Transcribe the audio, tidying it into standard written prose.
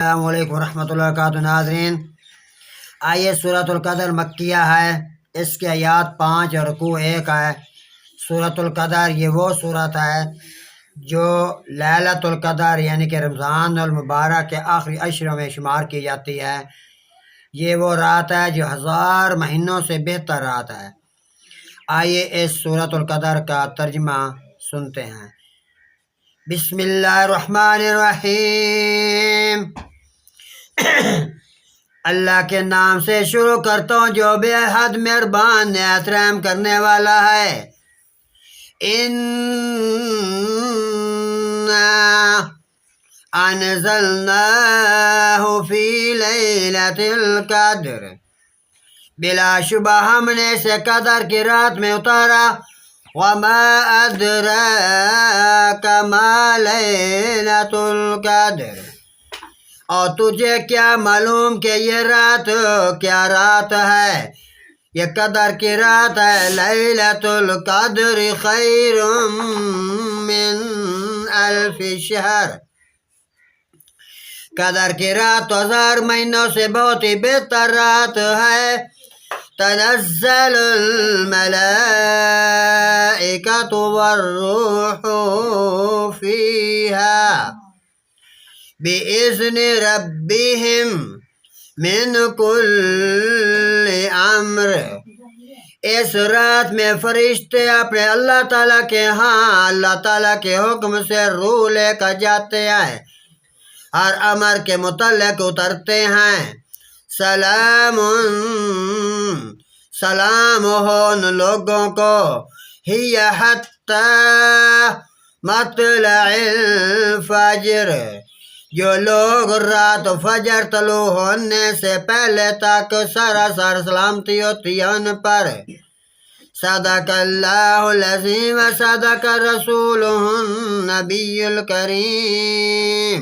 السلام علیکم ورحمۃ اللہ وبرکاتہ۔ ناظرین، آئیے سورۃ القدر مکیہ ہے، اس کے آیات 5 اور رکوع 1 ہے۔ سورۃ القدر یہ وہ صورت ہے جو لیلۃ القدر یعنی کہ رمضان المبارک کے آخری عشروں میں شمار کی جاتی ہے۔ یہ وہ رات ہے جو 1000 مہینوں سے بہتر رات ہے۔ آئیے اس سورۃ القدر کا ترجمہ سنتے ہیں۔ بسم اللہ الرحمن الرحیم۔ اللہ کے نام سے شروع کرتا ہوں جو بے حد مہربان نہایت رحم کرنے والا ہے۔ اِنَّا أَنزَلْنَاهُ فِي لَيْلَةِ الْقَدْرِ، بلا شبہ ہم نے اسے قدر کی رات میں اتارا۔ وَمَا أَدْرَاكَ مَا لَيْلَةُ الْقَدْرِ، اور تجھے کیا معلوم کہ یہ رات کیا رات ہے؟ یہ قدر کی رات ہے۔ لیلۃ القدر خیر من الف شہر، قدر کی رات 1000 مہینوں سے بہت ہی بہتر رات ہے۔ تنزل الملائکۃ والروح فیہا بِإِذْنِ رَبِّهِمْ مِنْ كُلِّ أَمْرٍ، اس رات میں فرشتے اپنے اللہ تعالیٰ کے اللہ تعالیٰ کے حکم سے روح لے کر جاتے ہیں، ہر امر کے متعلق اترتے ہیں۔ سلام ہو ان لوگوں کو، ہی حتی مطلع الفجر، جو لوگ رات فجر طلوع ہونے سے پہلے تک سراسر سلامتی ہوتی ہے ان پر۔ صدق اللہ العظیم و صدق رسولہ النبی الکریم۔